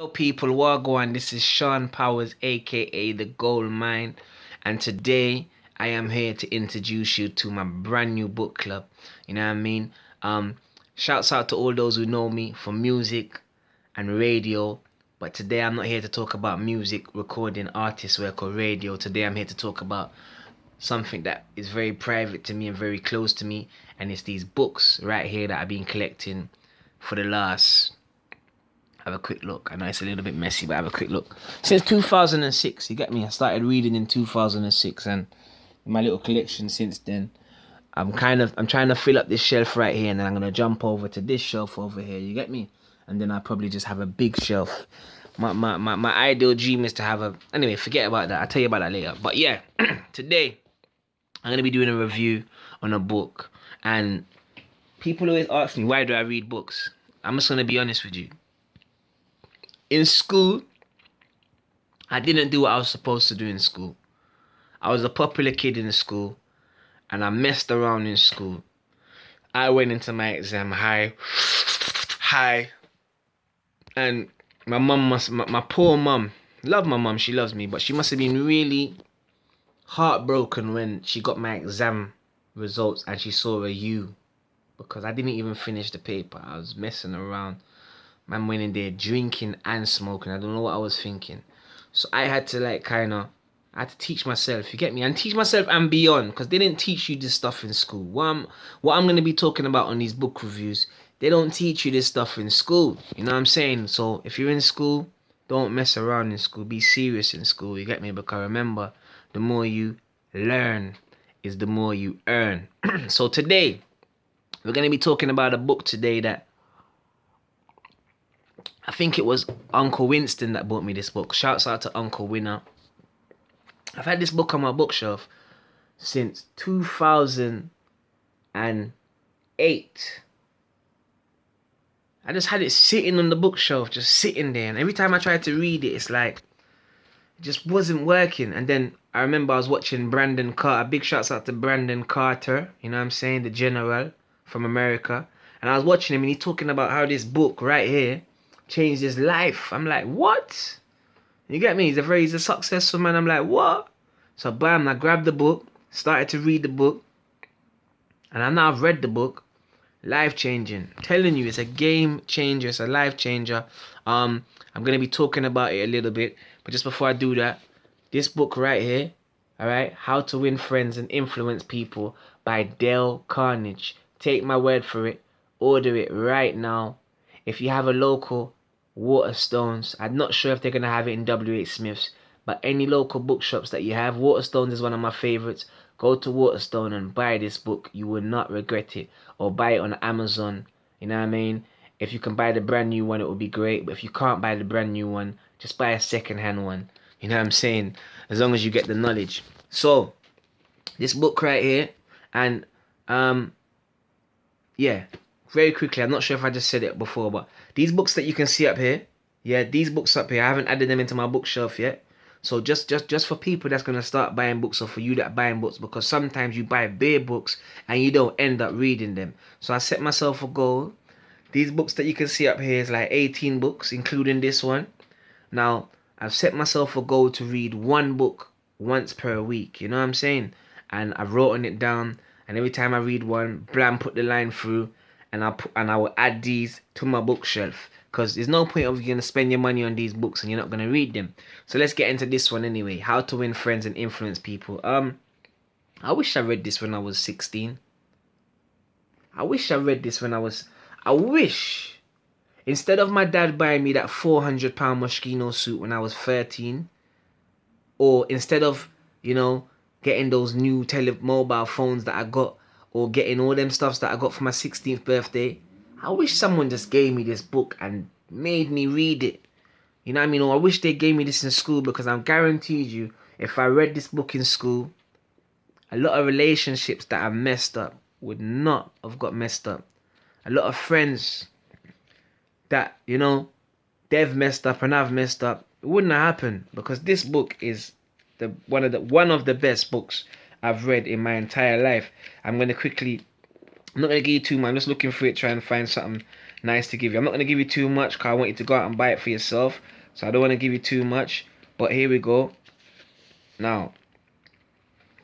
Hello people, Wagwan. This is Shaunpowerz, aka the Gold Mine, and today I am here to introduce you to my brand new book club. You know what I mean? Shouts out to all those who know me for music and radio, but today I'm not here to talk about music, recording, artist work, or radio. Today I'm here to talk about something that is very private to me and very close to me, and it's these books right here that I've been collecting for the last, have a quick look. I know it's a little bit messy, but have a quick look. Since 2006, you get me? I started reading in 2006, and my little collection since then. I'm trying to fill up this shelf right here, and then I'm gonna jump over to this shelf over here. You get me? And then I'll probably just have a big shelf. My ideal dream is to have a. Anyway, forget about that. I'll tell you about that later. But yeah, today I'm gonna be doing a review on a book, and people always ask me, why do I read books? I'm just gonna be honest with you. In school, I didn't do what I was supposed to do in school. I was a popular kid in school, and I messed around in school. I went into my exam high, and my poor mum, love my mum, she loves me, but she must have been really heartbroken when she got my exam results and she saw a U, because I didn't even finish the paper. I was messing around. Man went in there drinking and smoking. I don't know what I was thinking. So I had to I had to teach myself, you get me? And teach myself and beyond, because they didn't teach you this stuff in school. What I'm going to be talking about on these book reviews, they don't teach you this stuff in school. You know what I'm saying? So if you're in school, don't mess around in school. Be serious in school, you get me? Because remember, the more you learn is the more you earn. So today, we're going to be talking about a book today that I think it was Uncle Winston that bought me this book. Shouts out to Uncle Winner. I've had this book on my bookshelf since 2008. I just had it sitting on the bookshelf, just sitting there. And every time I tried to read it, it's like, it just wasn't working. And then I remember I was watching Brandon Carter. Big shouts out to Brandon Carter, you know what I'm saying? The general from America. And I was watching him and he's talking about how this book right here changed his life. I'm like, what? You get me? He's a successful man. I'm like, what? So bam, I grabbed the book, started to read the book, and I now I've read the book. Life changing. Telling you, it's a game changer, it's a life changer. I'm gonna be talking about it a little bit, but just before I do that, this book right here, alright, How to Win Friends and Influence People by Dale Carnegie. Take my word for it. Order it right now. If you have a local Waterstones, I'm not sure if they're going to have it in WH Smith's, but any local bookshops that you have, Waterstones is one of my favorites. Go to Waterstone and buy this book. You will not regret it. Or buy it on Amazon. You know what I mean? If you can buy the brand new one, it would be great. But if you can't buy the brand new one, just buy a second-hand one. You know what I'm saying? As long as you get the knowledge. So, this book right here, and yeah, very quickly, I'm not sure if I just said it before, but these books that you can see up here, yeah, these books up here, I haven't added them into my bookshelf yet. So just for people that's gonna start buying books, or for you that are buying books, because sometimes you buy bare books and you don't end up reading them. So I set myself a goal. These books that you can see up here is like 18 books, including this one. Now, I've set myself a goal to read one book once per week. You know what I'm saying? And I've written it down. And every time I read one, blam, put the line through, and I will add these to my bookshelf. Because there's no point of you gonna spend your money on these books and you're not gonna read them. So let's get into this one anyway. How to Win Friends and Influence People. I wish I read this when I was 16. I wish I read this when I was. I wish. Instead of my dad buying me that £400 Moschino suit when I was 13, or instead of, getting those new mobile phones that I got, or getting all them stuffs that I got for my 16th birthday, I wish someone just gave me this book and made me read it. You know what I mean? Or I wish they gave me this in school, because I'm guaranteed you, if I read this book in school, a lot of relationships that are messed up would not have got messed up. A lot of friends that, they've messed up and I've messed up, it wouldn't have happened, because this book is one of the best books I've read in my entire life. I'm not gonna give you too much. I'm just looking through it, trying to find something nice to give you. I'm not going to give you too much because I want you to go out and buy it for yourself. So I don't want to give you too much. But here we go. Now,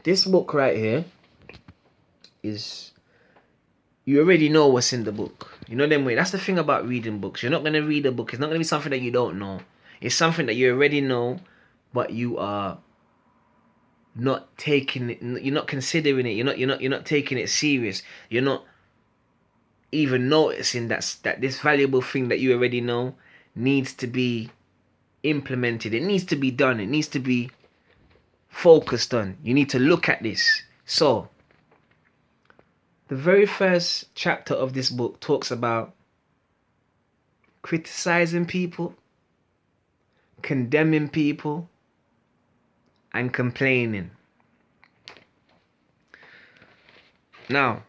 this book right here is... You already know what's in the book. You know them way. That's the thing about reading books. You're not going to read a book. It's not going to be something that you don't know. It's something that you already know, but you are not taking it. You're not considering it. You're not taking it serious. You're not even noticing that this valuable thing that you already know needs to be implemented. It needs to be done. It needs to be focused on. You need to look at this. So, the very first chapter of this book talks about criticizing people, condemning people, and complaining. Now,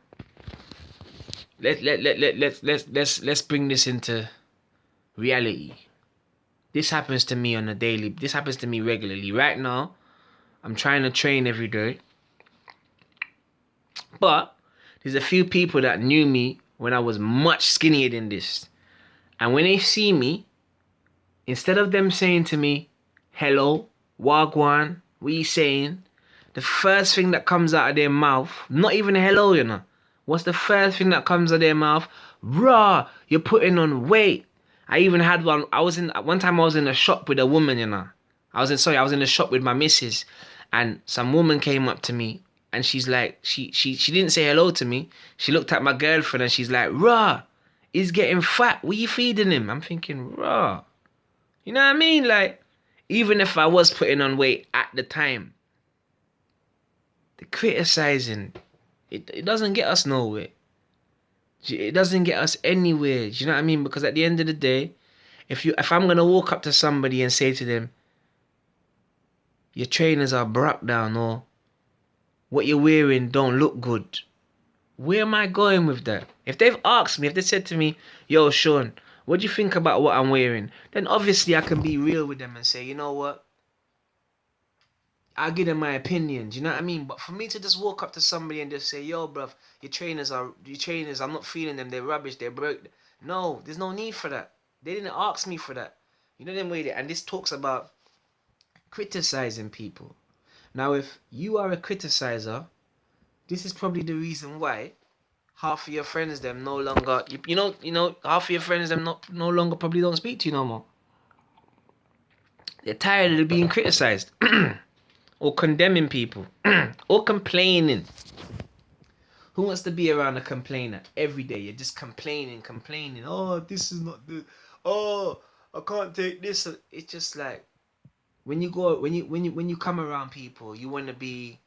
let's bring this into reality. This happens to me on a daily. This happens to me regularly. Right now, I'm trying to train every day, but there's a few people that knew me when I was much skinnier than this, and when they see me, instead of them saying to me, "Hello, Wagwan, what you saying?" the first thing that comes out of their mouth, not even a hello, you know. What's the first thing that comes out of their mouth? Raw, you're putting on weight. I even had one. One time I was in a shop with a woman, you know. I was in the shop with my missus, and some woman came up to me, and she's like, she didn't say hello to me. She looked at my girlfriend and she's like, "Raw, he's getting fat. What are you feeding him?" I'm thinking, raw. You know what I mean? Like, even if I was putting on weight at the time, the criticizing, it doesn't get us nowhere. It doesn't get us anywhere. Do you know what I mean? Because at the end of the day, if I'm gonna walk up to somebody and say to them, "Your trainers are broke down," or "What you're wearing don't look good," where am I going with that? If they've asked me, if they said to me, "Yo, Shaun, what do you think about what I'm wearing?" then obviously I can be real with them and say, "You know what? I'll give them my opinion." Do you know what I mean? But for me to just walk up to somebody and just say, "Yo, bruv, your trainers, I'm not feeling them, they're rubbish, they're broke." No, there's no need for that. They didn't ask me for that. You know them way. And this talks about criticizing people. Now, if you are a criticizer, this is probably the reason why half of your friends them no longer, half of your friends them no longer probably don't speak to you no more. They're tired of being criticized. Or condemning people. Or complaining. Who wants to be around a complainer every day? You're just complaining. "Oh, this is not good. Oh, I can't take this." It's just like, when you come around people, you want to be...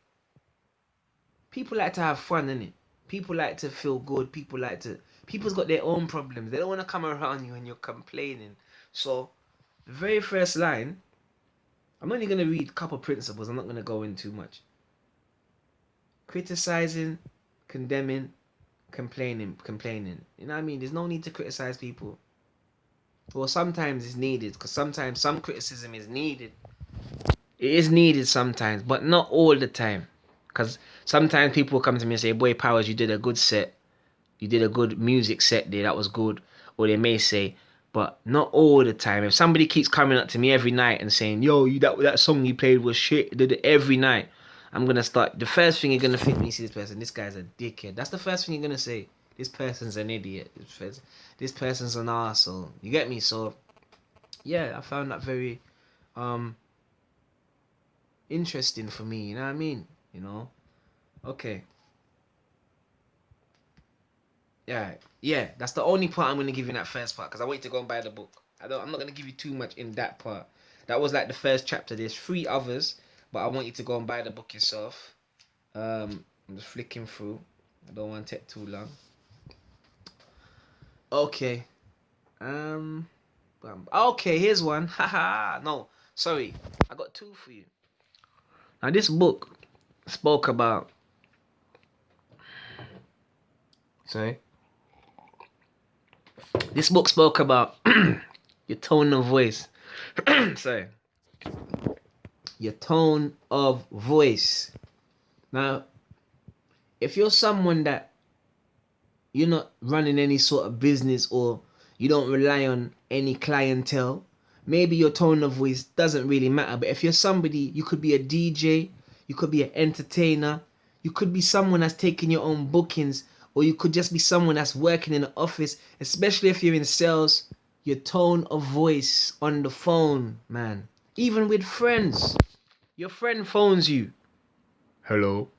People like to have fun, innit? People like to feel good. People's got their own problems. They don't want to come around you when you're complaining. So, the very first line, I'm only going to read a couple principles. I'm not going to go in too much. Criticizing, condemning, complaining. You know what I mean? There's no need to criticize people. Well, sometimes it's needed, because sometimes some criticism is needed. It is needed sometimes, but not all the time. Because sometimes people come to me and say, "Boy, Powers, you did a good set. You did a good music set there. That was good." Or they may say, but not all the time. If somebody keeps coming up to me every night and saying, "Yo, that song you played was shit," did it every night, I'm gonna start. The first thing you're gonna think when you see this person, this guy's a dickhead. That's the first thing you're gonna say. This person's an idiot. This person's an arsehole. You get me? So yeah, I found that very interesting for me. You know what I mean? Okay. Yeah. That's the only part I'm gonna give you in that first part, because I want you to go and buy the book. I'm not gonna give you too much in that part. That was like the first chapter. There's 3 others, but I want you to go and buy the book yourself. I'm just flicking through. I don't want to take too long. Okay. Okay, here's one. Haha. No, sorry. I got 2 for you. Now, this book spoke about... Sorry. This book spoke about your tone of voice. Sorry. Your tone of voice. Now, if you're someone that you're not running any sort of business, or You don't rely on any clientele. Maybe your tone of voice doesn't really matter, but if you're somebody, you could be a DJ, you could be an entertainer, you could be someone that's taking your own bookings, or you could just be someone that's working in an office, especially if you're in sales. Your tone of voice on the phone, man. Even with friends. Your friend phones you. Hello.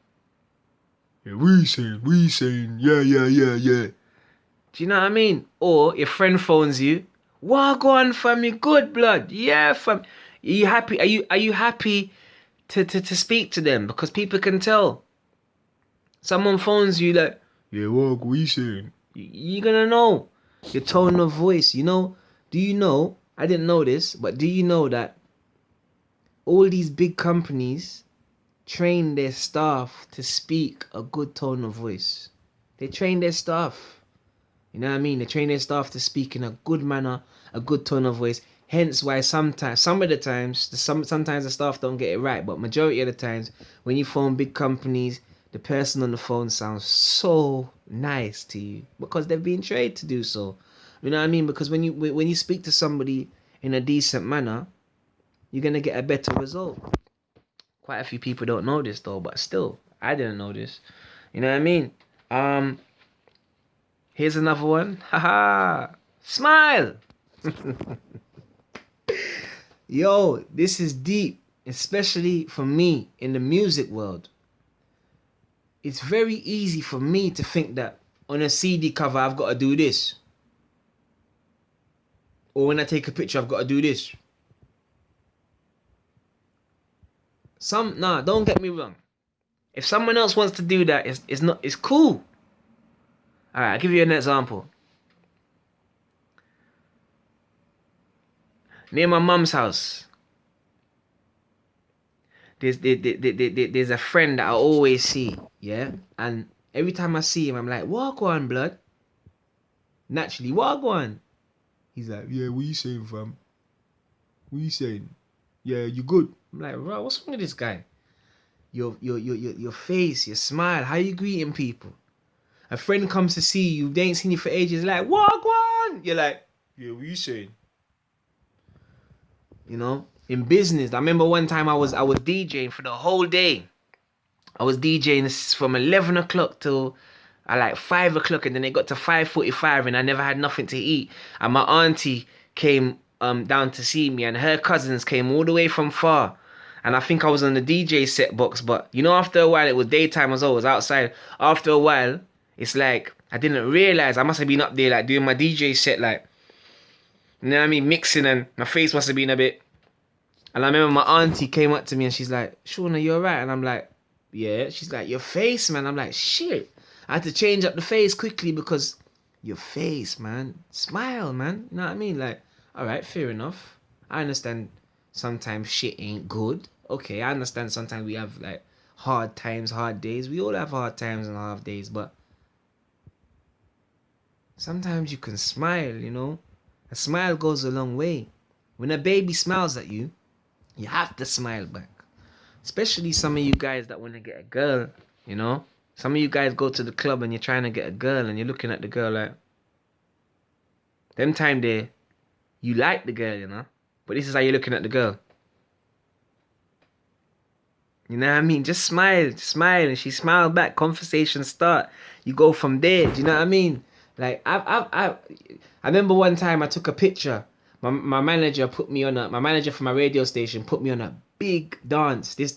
Yeah, we saying, yeah. Do you know what I mean? Or your friend phones you. Walk on for me, good blood. Yeah, fam. Are you happy? Are you happy to speak to them? Because people can tell. Someone phones you like, yeah, what we saying? You're gonna know your tone of voice. You know? Do you know? I didn't know this, but do you know that all these big companies train their staff to speak a good tone of voice? They train their staff. You know what I mean? They train their staff to speak in a good manner, a good tone of voice. Hence why sometimes, sometimes the staff don't get it right, but majority of the times, when you phone big companies, the person on the phone sounds so nice to you because they've been trained to do so. You know what I mean? Because when you speak to somebody in a decent manner, you're gonna get a better result. Quite a few people don't know this though, but still, I didn't know this. You know what I mean? Um, Here's another one. Haha. Smile. Yo, this is deep, especially for me in the music world. It's very easy for me to think that on a CD cover I've got to do this. Or when I take a picture I've got to do this. Don't get me wrong. If someone else wants to do that, it's cool. Alright, I'll give you an example. Near my mum's house, there's a friend that I always see, yeah? And every time I see him, I'm like, walk on, blood. Naturally, walk on. He's like, yeah, what you saying, fam? What you saying? Yeah, you good? I'm like, bro, what's wrong with this guy? Your face, your smile, how you greeting people? A friend comes to see you, they ain't seen you for ages, like, walk on! You're like, yeah, what you saying? You know? In business, I remember one time I was DJing for the whole day. I was DJing from 11 o'clock till like 5 o'clock, and then it got to 5:45 and I never had nothing to eat. And my auntie came down to see me, and her cousins came all the way from far. And I think I was on the DJ set box, but you know, after a while, it was daytime as well, I was outside. After a while, it's like, I didn't realize I must have been up there like doing my DJ set, like, you know what I mean, mixing, and my face must have been a bit. And I remember my auntie came up to me and she's like, Shaun, are you alright? And I'm like, yeah. She's like, your face, man. I'm like, shit. I had to change up the face quickly because your face, man. Smile, man. You know what I mean? Like, alright, fair enough. I understand sometimes shit ain't good. Okay, I understand sometimes we have like hard times, hard days. We all have hard times and hard days, but sometimes you can smile, you know? A smile goes a long way. When a baby smiles at you, you have to smile back. Especially some of you guys that want to get a girl, you know? Some of you guys go to the club and you're trying to get a girl and you're looking at the girl like, them time there, you like the girl, you know? But this is how you're looking at the girl. You know what I mean? Just smile, and she smile back. Conversation start. You go from there. Do you know what I mean? Like I remember one time I took a picture. My manager my manager for my radio station put me on a big dance. This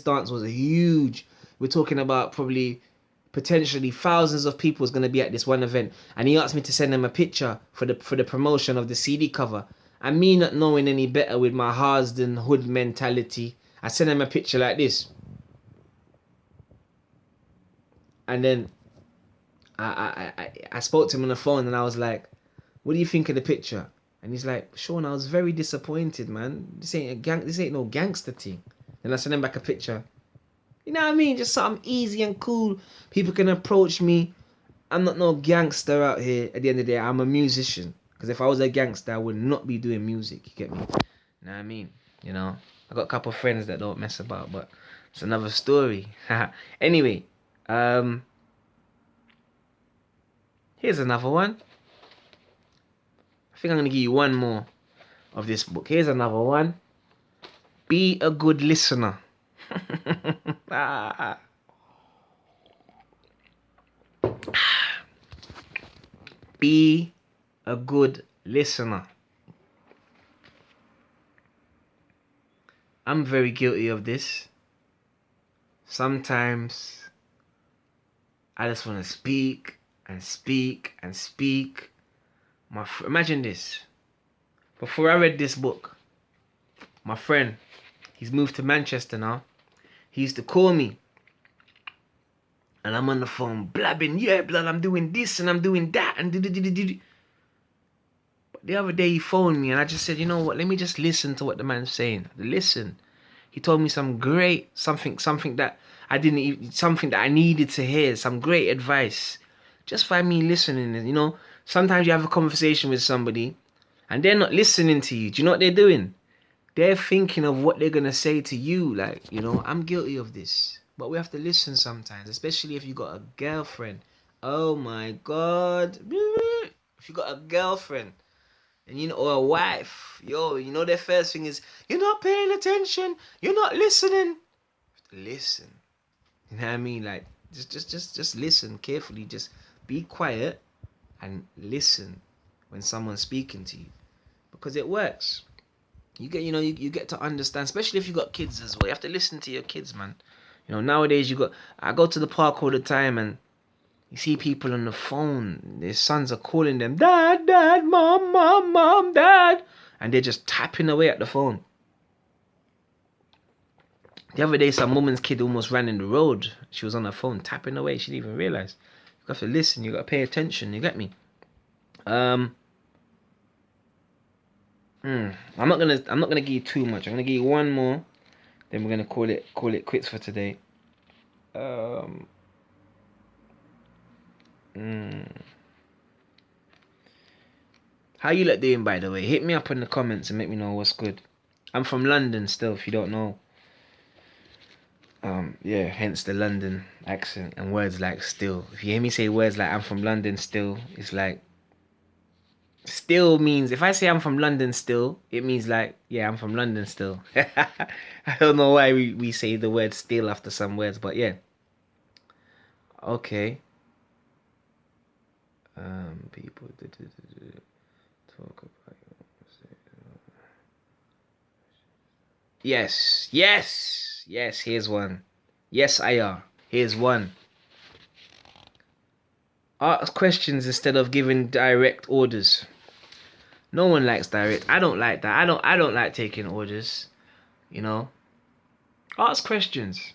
dance was huge. We're talking about probably potentially thousands of people is gonna be at this one event, and he asked me to send him a picture for the promotion of the CD cover. And me not knowing any better with my Harsden hood mentality, I sent him a picture like this. And then I spoke to him on the phone and I was like, what do you think of the picture? And he's like, Shaun, I was very disappointed, man. This ain't no gangster thing. Then I sent him back a picture. You know what I mean? Just something easy and cool. People can approach me. I'm not no gangster out here. At the end of the day, I'm a musician. Because if I was a gangster, I would not be doing music. You get me? You know what I mean? You know? I got a couple of friends that don't mess about, but it's another story. Anyway, here's another one. I think I'm gonna give you one more of this book. Here's another one. Be a good listener. Be a good listener. I'm very guilty of this. Sometimes I just want to speak and speak and speak. Imagine this. Before I read this book, my friend, he's moved to Manchester now. He used to call me. And I'm on the phone blabbing, yeah, blood, I'm doing this and I'm doing that and do. But the other day he phoned me and I just said, you know what, let me just listen to what the man's saying. Listen. He told me some great, something that something that I needed to hear, some great advice. Just by me listening, you know, sometimes you have a conversation with somebody and they're not listening to you. Do you know what they're doing? They're thinking of what they're going to say to you. Like, you know, I'm guilty of this. But we have to listen sometimes, especially if you got a girlfriend. Oh my God. If you got a girlfriend and you know, or a wife, yo, you know their first thing is, you're not paying attention, you're not listening. Listen. You know what I mean? Like, just listen carefully. Just be quiet and listen when someone's speaking to you. Because it works. You get, you get to understand, especially if you got kids as well. You have to listen to your kids, man. You know, nowadays I go to the park all the time and you see people on the phone. Their sons are calling them, Dad, Dad, Mom, Mom, Mom, Dad. And they're just tapping away at the phone. The other day, some woman's kid almost ran in the road. She was on her phone tapping away. She didn't even realize. You have to listen. You got to pay attention. You get me? I'm not gonna give you too much. I'm gonna give you one more. Then we're gonna call it quits for today. How you lot doing, by the way? Hit me up in the comments and make me know what's good. I'm from London still, if you don't know. Yeah, hence the London accent and words like still. If you hear me say words like I'm from London still, it's like still means, if I say I'm from London still, it means like, yeah, I'm from London still. I don't know why we say the word still after some words, but yeah. Okay. People talk about. Yes. Here's one. Yes, I are. Here's one. Ask questions instead of giving direct orders. No one likes direct. I don't like that. I don't like taking orders. You know. Ask questions.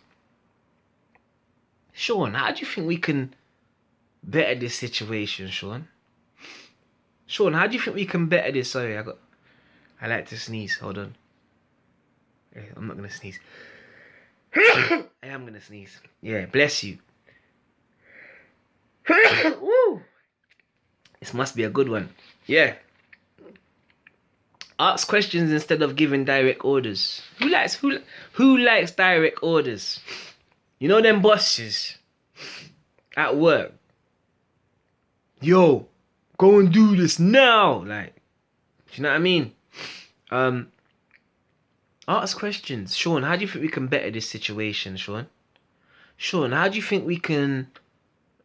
Shaun, how do you think we can better this situation, Shaun? Shaun, how do you think we can better this? Sorry, I like to sneeze. Hold on. I'm not gonna sneeze. I am gonna sneeze. Yeah, bless you. Woo. This must be a good one. Yeah. Ask questions instead of giving direct orders. Who likes direct orders? You know them bosses at work. Yo, go and do this now. Like, do you know what I mean? Ask questions. Shaun, how do you think we can better this situation, Shaun? Shaun, how do you think we can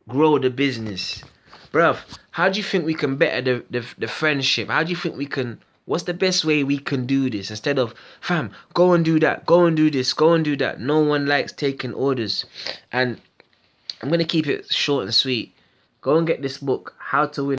grow the business? Bruv, how do you think we can better the friendship? How do you think we can... What's the best way we can do this? Instead of, fam, go and do that, go and do this, go and do that. No one likes taking orders. And I'm going to keep it short and sweet. Go and get this book, How to Win